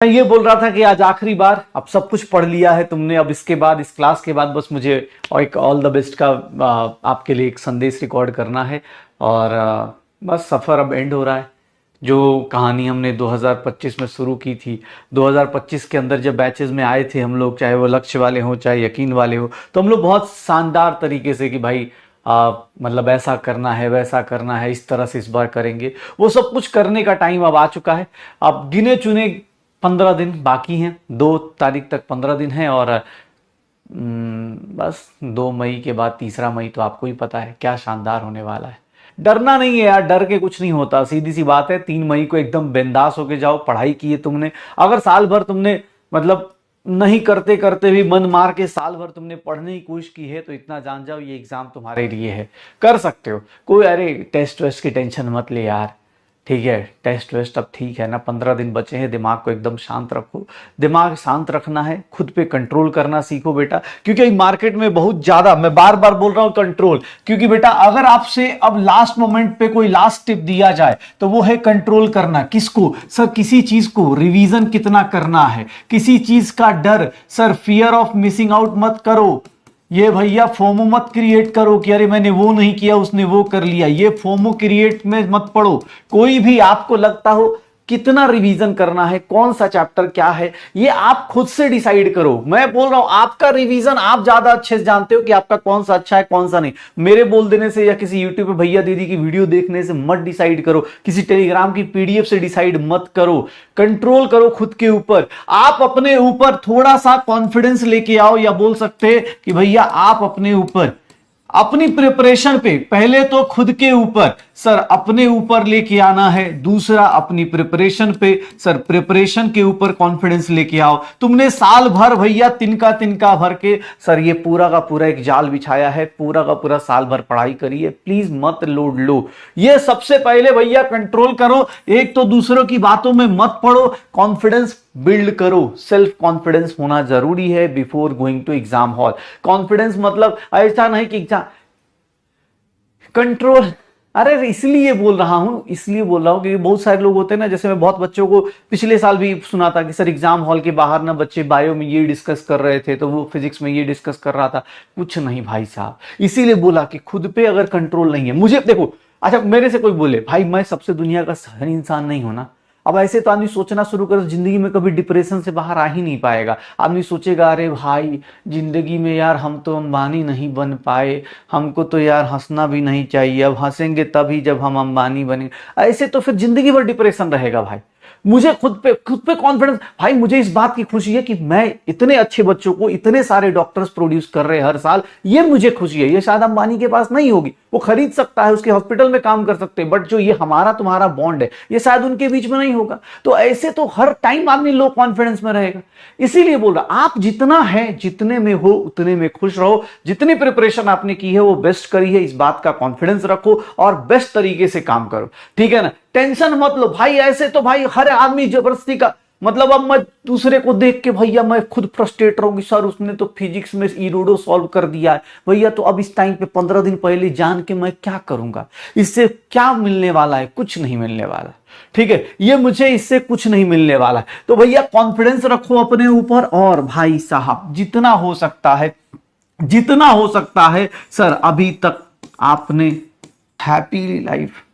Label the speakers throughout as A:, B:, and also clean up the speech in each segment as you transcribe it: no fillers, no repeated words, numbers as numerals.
A: मैं ये बोल रहा था कि आज आखिरी बार, अब सब कुछ पढ़ लिया है तुमने, अब इसके बाद इस क्लास के बाद बस मुझे और एक ऑल द बेस्ट का आपके लिए एक संदेश रिकॉर्ड करना है। और बस सफ़र अब एंड हो रहा है। जो कहानी हमने 2025 में शुरू की थी, 2025 के अंदर जब बैचेस में आए थे हम लोग, चाहे वो लक्ष्य वाले हों चाहे यकीन वाले हो, तो हम लोग बहुत शानदार तरीके से कि भाई मतलब ऐसा करना है वैसा करना है, इस तरह से इस बार करेंगे, वो सब कुछ करने का टाइम अब आ चुका है। अब गिने चुने 15 दिन बाकी हैं, 2 तारीख तक 15 दिन हैं। और बस 2 मई के बाद 3 मई तो आपको ही पता है क्या शानदार होने वाला है। डरना नहीं है यार, डर के कुछ नहीं होता, सीधी सी बात है। 3 मई को एकदम बिंदास होके जाओ। पढ़ाई की है तुमने, अगर साल भर तुमने मतलब नहीं करते करते भी मन मार के साल भर तुमने पढ़ने की कोशिश की है, तो इतना जान जाओ ये एग्जाम तुम्हारे लिए है, कर सकते हो। कोई अरे टेस्ट वेस्ट की टेंशन मत ले यार, ठीक है। टेस्ट वेस्ट अब ठीक है ना, 15 दिन बचे हैं, दिमाग को एकदम शांत रखो। दिमाग शांत रखना है, खुद पे कंट्रोल करना सीखो बेटा, क्योंकि मार्केट में बहुत ज्यादा, मैं बार बार बोल रहा हूं कंट्रोल, क्योंकि बेटा अगर आपसे अब लास्ट मोमेंट पे कोई लास्ट टिप दिया जाए तो वो है कंट्रोल करना। किसको सर? किसी चीज को रिवीजन कितना करना है, किसी चीज का डर, sir fear of missing out मत करो। ये भैया फोमो मत क्रिएट करो कि अरे मैंने वो नहीं किया उसने वो कर लिया, ये फोमो क्रिएट में मत पड़ो। कोई भी आपको लगता हो कितना रिवीजन करना है, कौन सा चैप्टर क्या है, ये आप खुद से डिसाइड करो। मैं बोल रहा हूं आपका रिवीजन आप ज्यादा अच्छे से जानते हो कि आपका कौन सा अच्छा है कौन सा नहीं। मेरे बोल देने से या किसी यूट्यूब पे भैया दीदी की वीडियो देखने से मत डिसाइड करो, किसी टेलीग्राम की पीडीएफ से डिसाइड मत करो। कंट्रोल करो खुद के ऊपर। आप अपने ऊपर थोड़ा सा कॉन्फिडेंस लेके आओ, या बोल सकते हैं कि भैया आप अपने ऊपर अपनी प्रिपरेशन पे, पहले तो खुद के ऊपर सर अपने ऊपर लेके आना है, दूसरा अपनी प्रिपरेशन पे सर प्रिपरेशन के ऊपर कॉन्फिडेंस लेके आओ। तुमने साल भर भैया तिनका तिनका भर के सर ये पूरा का पूरा एक जाल बिछाया है, पूरा का पूरा साल भर पढ़ाई करी है, प्लीज मत लोड लो। ये सबसे पहले भैया कंट्रोल करो। एक तो दूसरों की बातों में मत पड़ो, कॉन्फिडेंस बिल्ड करो। सेल्फ कॉन्फिडेंस होना जरूरी है before going to exam hall. Confidence मतलब ऐसा नहीं कि एग्जाम कंट्रोल, अरे इसलिए बोल रहा हूं, इसलिए बोल रहा हूं क्योंकि बहुत सारे लोग होते हैं ना, जैसे मैं बहुत बच्चों को पिछले साल भी सुना था कि सर एग्जाम हॉल के बाहर ना बच्चे बायो में ये डिस्कस कर रहे थे, तो वो फिजिक्स में ये डिस्कस कर रहा था। कुछ नहीं भाई साहब, इसीलिए बोला कि खुद पे अगर कंट्रोल नहीं है, मुझे देखो, अच्छा मेरे से कोई बोले भाई मैं सबसे दुनिया का सही इंसान नहीं हूं ना, अब ऐसे तो आदमी सोचना शुरू कर जिंदगी में कभी डिप्रेशन से बाहर आ ही नहीं पाएगा। आदमी सोचेगा अरे भाई जिंदगी में यार हम तो अंबानी नहीं बन पाए, हमको तो यार हंसना भी नहीं चाहिए, अब हंसेंगे तभी जब हम अंबानी बनेंगे। ऐसे तो फिर जिंदगी भर डिप्रेशन रहेगा भाई। मुझे खुद पे कॉन्फिडेंस, भाई मुझे इस बात की खुशी है कि मैं इतने अच्छे बच्चों को, इतने सारे डॉक्टर्स प्रोड्यूस कर रहे हैं हर साल, ये मुझे खुशी है। ये शायद अंबानी के पास नहीं होगी, वो खरीद सकता है, उसके हॉस्पिटल में काम कर सकते हैं, बट जो ये हमारा तुम्हारा बॉन्ड है ये शायद उनके बीच में नहीं होगा। तो ऐसे तो हर टाइम आदमी लो कॉन्फिडेंस में रहेगा। इसीलिए बोल रहा आप जितना है, जितने में हो उतने में खुश रहो। जितनी प्रिपरेशन आपने की है वो बेस्ट करी है, इस बात का कॉन्फिडेंस रखो और बेस्ट तरीके से काम करो, ठीक है ना। टेंशन मत लो भाई, ऐसे तो भाई हर आदमी जबरदस्ती का मतलब, अब मैं दूसरे को देख के भैया मैं खुद फ्रस्ट्रेट रहूंगी, सर उसने तो फिजिक्स में इरोडो सॉल्व कर दिया है भैया, तो अब इस टाइम पे 15 दिन पहले जान के मैं क्या करूंगा, इससे क्या मिलने वाला है? कुछ नहीं मिलने वाला, ठीक है। ये मुझे इससे कुछ नहीं मिलने वाला है। तो भैया कॉन्फिडेंस रखो अपने ऊपर, और भाई साहब जितना हो सकता है, जितना हो सकता है सर अभी तक आपने हैप्पी लाइफ,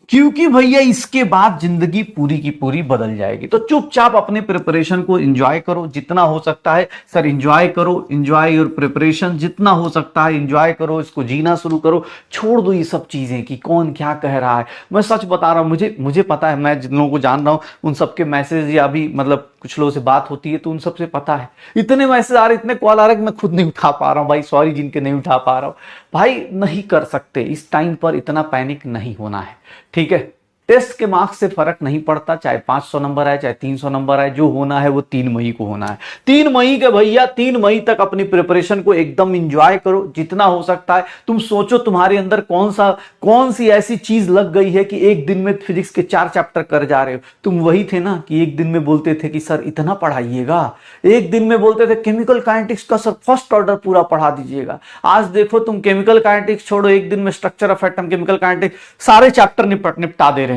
A: क्योंकि भैया इसके बाद जिंदगी पूरी की पूरी बदल जाएगी। तो चुपचाप अपने प्रिपरेशन को एंजॉय करो, जितना हो सकता है सर एंजॉय करो, एंजॉय योर प्रिपरेशन, जितना हो सकता है एंजॉय करो, इसको जीना शुरू करो। छोड़ दो ये सब चीजें कि कौन क्या कह रहा है। मैं सच बता रहा हूं, मुझे पता है, मैं जिन लोगों को जान रहा हूं उन सबके मैसेज, या अभी मतलब कुछ लोगों से बात होती है तो उन सबसे पता है, इतने मैसेज आ रहे, इतने कॉल आ रहे कि मैं खुद नहीं उठा पा रहा हूं भाई, सॉरी जिनके नहीं उठा पा रहा हूं भाई। नहीं कर सकते, इस टाइम पर इतना पैनिक नहीं होना है, ठीक है। टेस्ट के मार्क्स से फर्क नहीं पड़ता, चाहे 500 नंबर आए चाहे 300 नंबर आए, जो होना है वो 3 मई को होना है। 3 मई के भैया 3 मई तक अपनी प्रिपरेशन को एकदम एंजॉय करो, जितना हो सकता है। तुम सोचो तुम्हारे अंदर कौन सी ऐसी चीज लग गई है कि एक दिन में फिजिक्स के 4 चैप्टर कर जा रहे हो। तुम वही थे ना कि एक दिन में बोलते थे कि सर इतना पढ़ाइएगा, एक दिन में बोलते थे केमिकल काइनेटिक्स का सर फर्स्ट ऑर्डर पूरा पढ़ा दीजिएगा। आज देखो तुम केमिकल काइनेटिक्स छोड़ो, एक दिन में structure of atom, chemical kinetics सारे चैप्टर निपटा दे रहे हैं।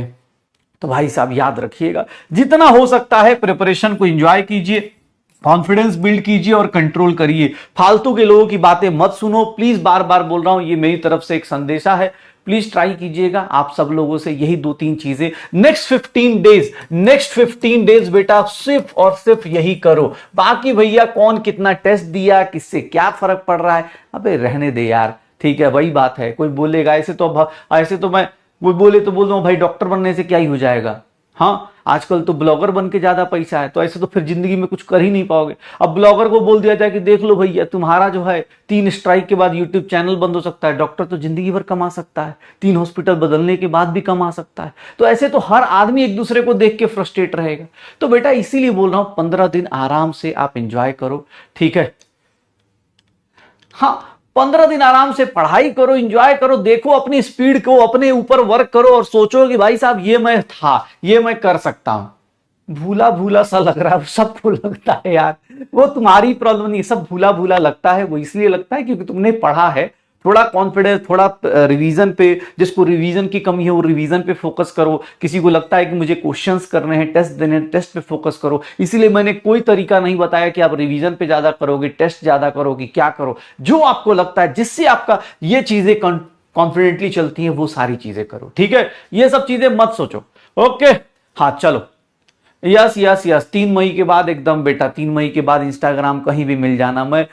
A: तो भाई साहब याद रखिएगा, जितना हो सकता है प्रिपरेशन को एंजॉय कीजिए, कॉन्फिडेंस बिल्ड कीजिए और कंट्रोल करिए। फालतू के लोगों की बातें मत सुनो प्लीज, बार बार बोल रहा हूं, ये मेरी तरफ से एक संदेशा है। प्लीज ट्राई कीजिएगा आप सब लोगों से यही 2-3 चीजें नेक्स्ट 15 डेज बेटा सिर्फ और सिर्फ यही करो। बाकी भैया कौन कितना टेस्ट दिया, किससे क्या फर्क पड़ रहा है, अबे रहने दे यार, ठीक है। वही बात है, कोई बोलेगा ऐसे तो मैं, कोई बोले तो बोल दो भाई डॉक्टर बनने से क्या ही हो जाएगा। हाँ, आजकल तो ब्लॉगर बन के ज्यादा पैसा है, तो ऐसे तो फिर जिंदगी में कुछ कर ही नहीं पाओगे। अब ब्लॉगर को बोल दिया जाए कि देख लो भैया तुम्हारा जो है 3 स्ट्राइक के बाद यूट्यूब चैनल बंद हो सकता है, डॉक्टर तो जिंदगी भर कमा सकता है, 3 हॉस्पिटल बदलने के बाद भी कमा सकता है। तो ऐसे तो हर आदमी एक दूसरे को देख के फ्रस्ट्रेट रहेगा। तो बेटा इसीलिए बोल रहा हूं 15 दिन आराम से आप एंजॉय करो, ठीक है। हाँ, 15 दिन आराम से पढ़ाई करो, एंजॉय करो, देखो अपनी स्पीड को, अपने ऊपर वर्क करो और सोचो कि भाई साहब ये मैं था, ये मैं कर सकता हूं। भूला भूला सा लग रहा है, सबको लगता है यार, वो तुम्हारी प्रॉब्लम नहीं, सब भूला भूला लगता है। वो इसलिए लगता है क्योंकि तुमने पढ़ा है, थोड़ा कॉन्फिडेंस, थोड़ा रिवीजन पे, जिसको रिवीजन की कमी है वो रिवीजन पे फोकस करो। किसी को लगता है कि मुझे क्वेश्चंस करने हैं, टेस्ट देने हैं, टेस्ट पे फोकस करो। इसीलिए मैंने कोई तरीका नहीं बताया कि आप रिवीजन पे ज्यादा करोगे, टेस्ट ज्यादा करोगे, क्या करो। जो आपको लगता है जिससे आपका ये चीजें कॉन्फिडेंटली चलती हैं वो सारी चीजें करो, ठीक है। ये सब चीजें मत सोचो, ओके। हाँ चलो, यस यस यस, 3 मई के बाद एकदम बेटा, 3 मई के बाद इंस्टाग्राम कहीं भी मिल जाना, मैं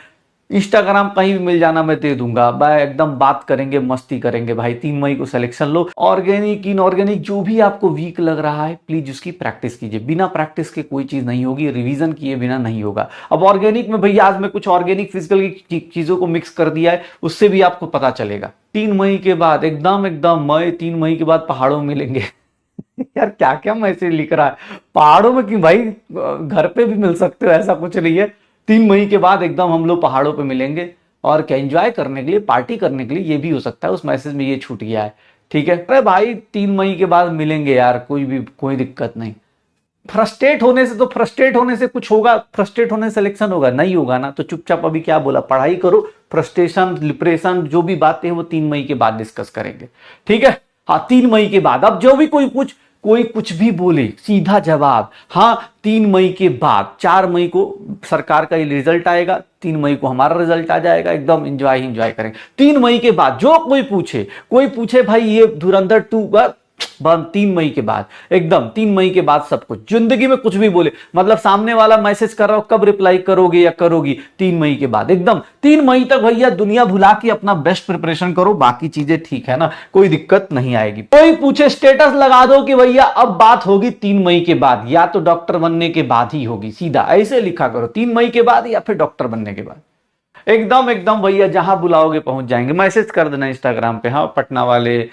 A: इंस्टाग्राम कहीं भी मिल जाना, मैं दे दूंगा। भाई एकदम बात करेंगे, मस्ती करेंगे भाई। 3 मई को सिलेक्शन लो। ऑर्गेनिक इनऑर्गेनिक जो भी आपको वीक लग रहा है प्लीज उसकी प्रैक्टिस कीजिए। बिना प्रैक्टिस के कोई चीज नहीं होगी, रिवीजन किए बिना नहीं होगा। अब ऑर्गेनिक में भैया आज मैं कुछ ऑर्गेनिक फिजिकल की चीजों को मिक्स कर दिया है, उससे भी आपको पता चलेगा। 3 मई के बाद एकदम मई 3 मई के बाद पहाड़ों में मिलेंगे। यार क्या क्या मैसेज लिख रहा है, पहाड़ों में क्यों भाई, घर पे भी मिल सकते हो, ऐसा कुछ नहीं है। 3 मई के बाद एकदम हम लोग पहाड़ों पे मिलेंगे, और क्या एंजॉय करने के लिए, पार्टी करने के लिए। ये भी हो सकता है उस मैसेज में ये छूट गया है, ठीक है। अरे भाई 3 मई के बाद मिलेंगे यार, कोई दिक्कत नहीं। फ्रस्ट्रेट होने से कुछ होगा, फ्रस्ट्रेट होने से सिलेक्शन होगा नहीं होगा ना, तो चुपचाप अभी क्या बोला, पढ़ाई करो। फ्रस्ट्रेशन, डिप्रेशन जो भी बातें हैं वो 3 मई के बाद डिस्कस करेंगे, ठीक है। हाँ 3 मई के बाद, अब जो भी कोई कुछ भी बोले सीधा जवाब हाँ। 3 मई के बाद 4 मई को सरकार का ये रिजल्ट आएगा, 3 मई को हमारा रिजल्ट आ जाएगा, एकदम एंजॉय करेंगे। 3 मई के बाद जो कोई पूछे भाई ये धुरंधर 2 बंद 3 मई के बाद, एकदम 3 मई के बाद सब कुछ। जिंदगी में कुछ भी बोले, मतलब सामने वाला मैसेज कर रहा हो, कब रिप्लाई करोगे या करोगी, 3 मई के बाद एकदम। 3 मई तक भैया दुनिया भुला के अपना बेस्ट प्रिपरेशन करो, बाकी चीजें ठीक है ना, कोई दिक्कत नहीं आएगी। कोई पूछे स्टेटस लगा दो कि भैया अब बात होगी 3 मई के बाद, या तो डॉक्टर बनने के बाद ही होगी, सीधा ऐसे लिखा करो, 3 मई के बाद या फिर डॉक्टर बनने के बाद। एकदम भैया जहां बुलाओगे पहुंच जाएंगे। मैसेज कर देना इंस्टाग्राम पे, हाँ पटना वाले,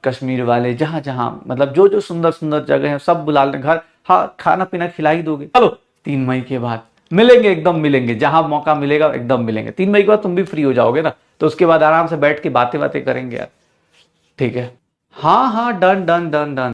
A: कश्मीर वाले, जहां जहां मतलब जो सुंदर सुंदर जगह है सब बुला लें घर। हाँ खाना पीना खिला ही दोगे। चलो 3 मई के बाद मिलेंगे, एकदम मिलेंगे, जहां मौका मिलेगा एकदम मिलेंगे। 3 मई के बाद तुम भी फ्री हो जाओगे ना, तो उसके बाद आराम से बैठ के बातें करेंगे यार, ठीक है। हाँ डन डन डन डन।